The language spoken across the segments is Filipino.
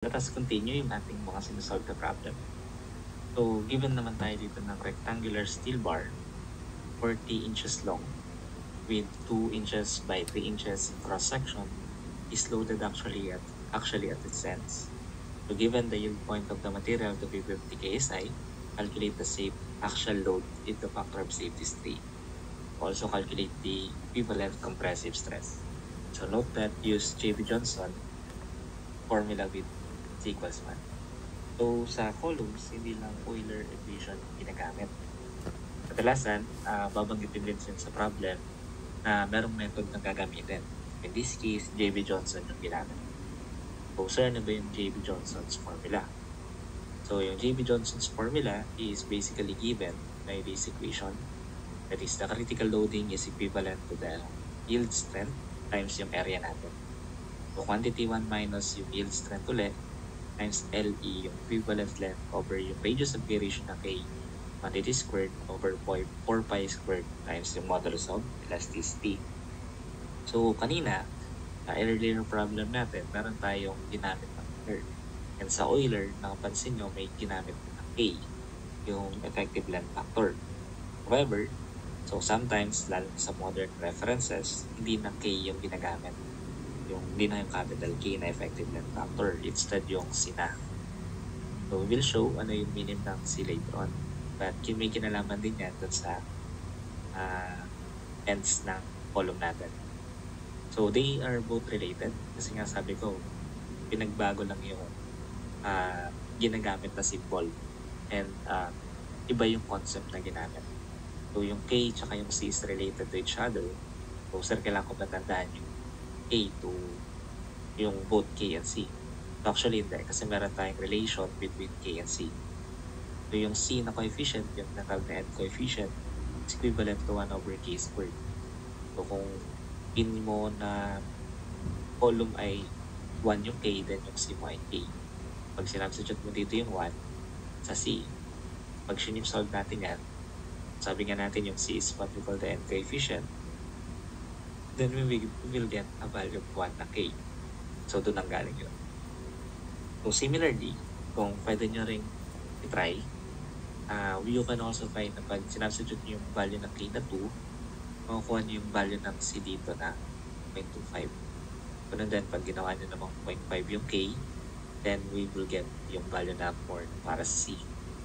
Let us continue yung ating mga sinusolve na problem. So, given naman tayo dito ng rectangular steel bar, 40 inches long, with 2 inches by 3 inches cross-section, is loaded actually at its ends. So, given the yield point of the material to be 50 KSI, calculate the actual load if the factor of safety is 3. Also calculate the equivalent compressive stress. So, note that use J.B. Johnson formula with equals 1. So, sa columns, hindi lang Euler equation ginagamit. Kadalasan, babanggitin din sa problem na merong method na gagamitin. In this case, J.B. Johnson yung ginamit. So, sir, ano ba yung J.B. Johnson's formula? So, yung J.B. Johnson's formula is basically given by this equation. That is, the critical loading is equivalent to the yield strength times yung area natin. So, quantity 1 minus yung yield strength ulit times LE, yung equivalent length over yung radius of gyration na K, quantity squared over 4 pi squared times yung modulus of elasticity. So, kanina, sa earlier problem natin, meron tayong ginamit ng Euler. And sa Euler, nakapansin nyo, may ginamit ng K, yung effective length factor. However, so sometimes, lalo sa modern references, hindi na K yung ginagamit. Hindi na yung capital K na effective length factor. Instead yung C na. So, we will show ano yung meaning ng C later on. But may kinalaman din yan dun sa ends ng column natin. So, they are both related. Kasi nga sabi ko, pinagbago lang yung ginagamit na symbol. And iba yung concept na ginamit. So, yung K tsaka yung C is related to each other. So, sir, kailangan ko matandaan yung A to yung both K and C. So actually hindi, kasi meron tayong relation between K and C. So yung C na coefficient, yung natawag na N coefficient, is equivalent to 1 over K squared. So kung pin mo na column ay 1 yung K, then yung C mo ay K. Pag sinubstitute mo dito yung 1 sa C, pag sinip-solve natin yan, sabi nga natin yung C is what we call the N coefficient, then we will get a value of 1 na K. So, doon ang galing yun. So, similarly, kung pwede nyo rin i-try, you can also find na pag sinubstitute nyo yung value ng K na 2, makukuha nyo yung value ng C dito na 0.25. Ganun din, pag ginawa nyo namang 0.5 yung K, then we will get yung value na 4 para sa C.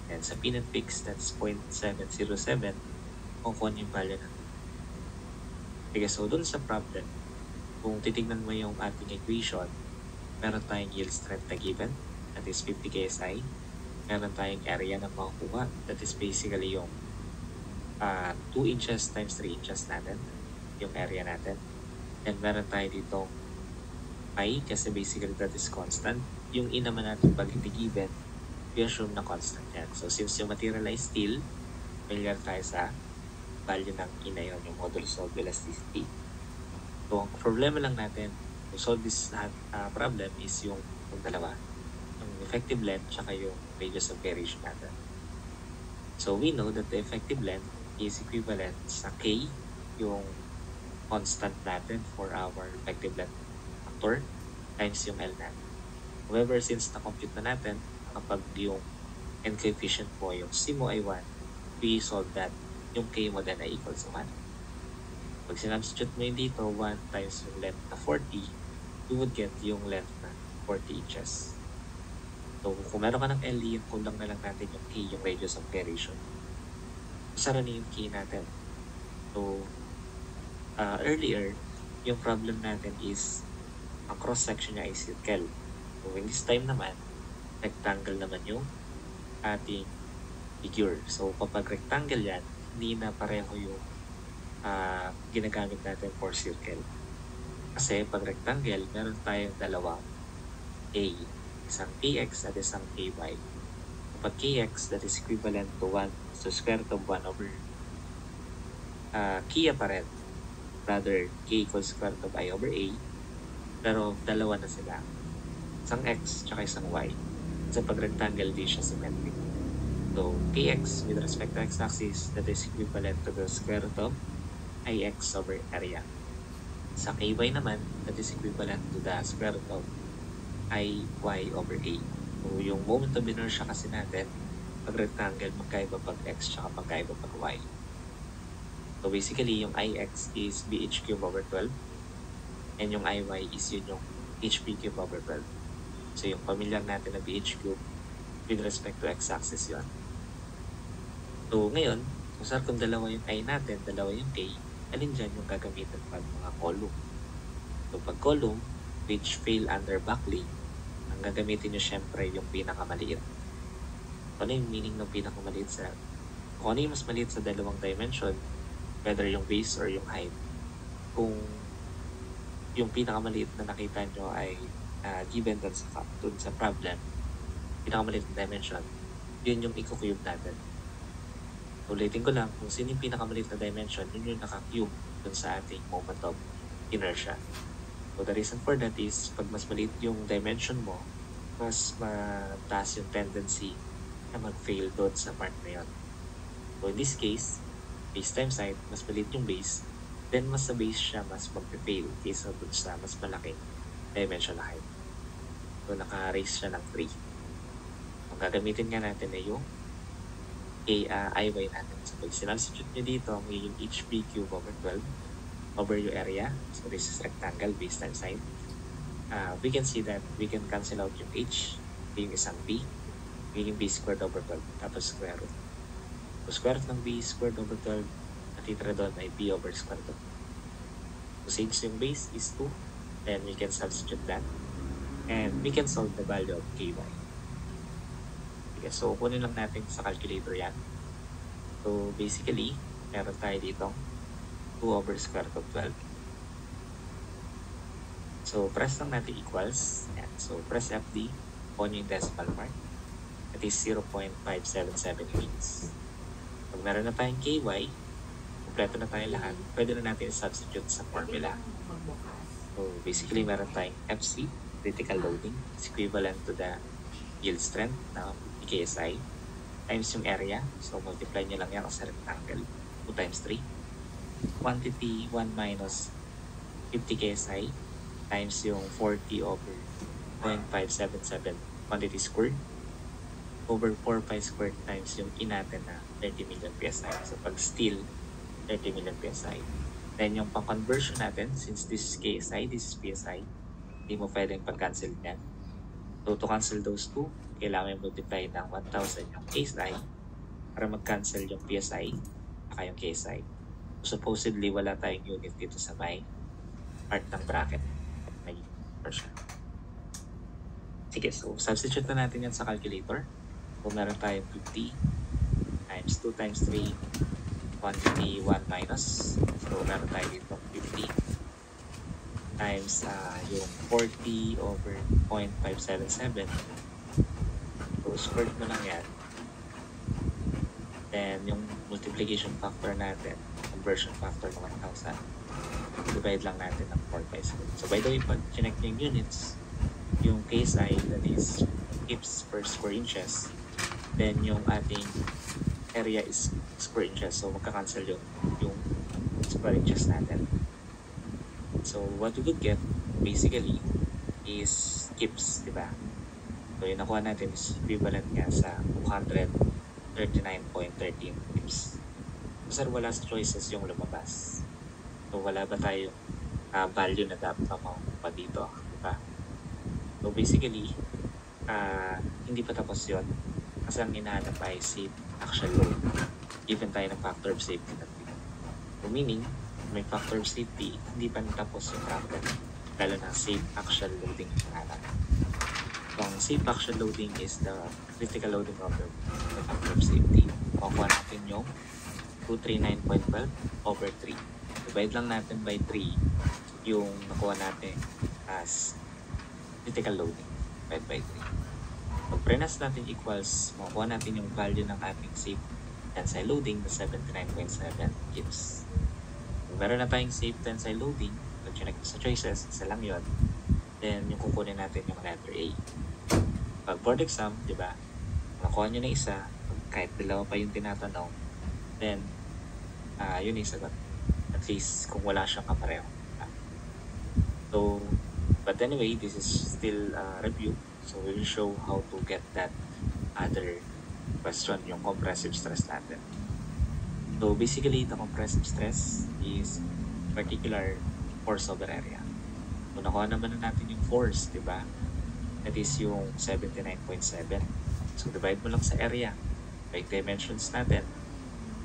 And sa pin and fix, that's 0.707, makukuha nyo yung value ng okay, so dun sa problem, kung titignan mo yung ating equation, meron tayong yield strength na given, that is 50 KSI. Meron tayong area na makukuha, that is basically yung 2 inches times 3 inches natin, yung area natin. And meron tayo dito pi, kasi basically that is constant. Yung E naman natin pag hindi given, we assume na constant yan. So since yung material ay steel, familiar tayo sa value ng E na yun, yung modulus of elasticity. So, ang problema lang natin to solve this problem is yung dalawa. Yung effective length tsaka yung radius of gyration natin. So, we know that the effective length is equivalent sa K, yung constant natin for our effective length factor, times yung L natin. However, since na-compute na natin, kapag yung N coefficient mo, yung C mo ay 1, we solve that yung K mo then ay equals to 1. Pag sinubstitute mo yung dito, 1 times yung length na 40, you would get yung length na 40 inches. So, kung meron ka ng LE, yung kulang na lang natin yung K, yung radius of gyration. Sara na yung K natin. So, earlier, yung problem natin is ang cross-section niya ay circle. So, in this time naman, rectangle naman yung ating figure. So, kapag rectangle yan, hindi na pareho yung ginagamit natin for circle. Kasi pag rectangle, meron tayong dalawang A. Isang KX at isang KY. Kapag KX, that is equivalent to 1 so square root of 1 over Kia pa rin. Rather, K equals square root of I over A. Pero dalawa na sila. Isang X tsaka isang Y. Kasi pag rectangle, di siya symmetric. So, Kx with respect to x-axis, that is equivalent to the square root of Ix over area. Sa Ky naman, that is equivalent to the square root of IY over A. So yung moment of inertia kasi natin, pag rectangle, magkaiba pag X tsaka magkaiba pag Y. So basically, yung IX is BH cube over 12 and yung IY is yun yung HP cube over 12. So yung familiar natin na BH cube with respect to x-axis yun. So ngayon, kung dalawa yung I natin, dalawa yung K, alin dyan yung gagamitin pag mga column. So pag column, which fail under backlink, ang gagamitin nyo syempre yung pinakamaliit. Ano yung meaning ng pinakamaliit sa... Kung ano yung mas maliit sa dalawang dimension, whether yung base or yung height, kung yung pinakamaliit na nakita nyo ay given dun sa problem, pinakamaliit na dimension, yun yung i-cube natin. Ulitin ko lang, kung sino yung pinakamaliit na dimension, yun yung naka-cube dun sa ating moment of inertia. So the reason for that is, pag mas maliit yung dimension mo, mas mataas yung tendency na mag-fail doon sa part na yun. So in this case, base times height, mas maliit yung base, then mas sa base siya mas mag-fail kaysa doon sa mas malaking dimension na height. So naka-raise siya ng 3. Ang gagamitin nga natin ay yung IY natin. So pag sinubstitute nyo dito, yung HP cube over 12 over your area. So this is rectangle base times height. We can see that we can cancel out yung H, yung isang B, yung B squared over 12, tapos square root. So square root ng B squared over 12, natitira doon ay B over square root. So since yung base is 2, then we can substitute that. And we can solve the value of KY. Okay, so kunin lang natin sa calculator yan. So basically, meron tayo dito 2 over square root of 12. So press lang natin equals. Yan. So press FD on yung decimal mark. That is 0.577 units. Pag meron na tayong KY, kompleto na tayo lahat, pwede na natin substitute sa formula. So basically, meron tayong FC, critical loading, is equivalent to the yield strength na KSI, times yung area. So multiply nyo lang yan sa rectangle. 2 times 3. Quantity 1 minus 50 KSI times yung 40 over 0.577 quantity squared over 4 pi squared times yung E natin na 30 million PSI. So pag steel, 30 million PSI. Then yung pang-conversion natin, since this is KSI, this is PSI, hindi mo pwedeng pag-cancel yan. So to cancel those two, kailangan multiply ng 1,000 yung KSI para mag-cancel yung PSI at yung KSI. So supposedly, wala tayong unit dito sa may part ng bracket. May version. Sige, so substitute na natin yan sa calculator. So meron tayong 50 times 2 times 3 quantity 1 minus. So meron tayo dito 50 times yung 40 over 0.577. So squared mo lang yan. Then yung multiplication factor natin, conversion factor ng 1,000, divide lang natin ng 4 pi squared. So by the way, pag chinek yung units, yung KSI, that is kips per square inches, then yung ating area is square inches. So magka-cancel yung square inches natin. So what we would get basically is kips, di ba? So yung nakuha natin is equivalent nga sa 239.13 kips. So sir, wala sa choices yung lumabas. So wala ba tayong value na dapat makuha dito, di ba? So basically, hindi pa tapos yun. Kasi ang hinahanap ay safe actual load. Given tayo ng factor of safety natin. So meaning, may factor of safety, hindi pa natapos yung problem. Lalo na safe actual loading yung hinahanap. So ang safe actual loading is the critical loading of the factor of safety. Makuha natin yung 239.12 over 3. Divide lang natin by 3 yung nakuha natin as critical loading. Divide by 3. Pag prenas natin equals, makuha natin yung value ng ating safe tensile loading na 79.7 kips. Kung meron na tayong safe tensile loading, pag check sa choices, isa lang yun, then yung kukunin natin yung letter A. Pag board exam, di ba, nakuha nyo na isa, kahit dalawa pa yung tinatanong, then yun yung sagot. At least kung wala siyang kapareho. So, But anyway, this is still a review. So we will show how to get that other question, yung compressive stress natin. So basically, the compressive stress is particular force over area. So nakuha naman na natin yung force, di ba? That is yung 79.7. So divide mo lang sa area. Like dimensions natin.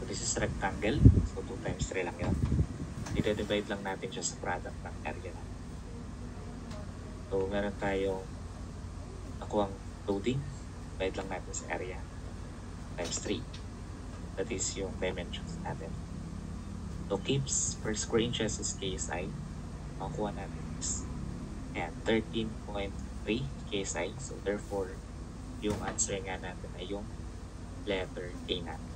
So this is rectangle. So 2 times 3 lang yun. I-divide lang natin siya sa product ng area natin. So meron tayong nakuhang loading. Divide lang natin sa area. Times 3. That is yung dimensions natin. So Kipps per square inches is KSI. Makuha natin is 13.3 KSI. So therefore, yung answer nga natin ay yung letter A natin.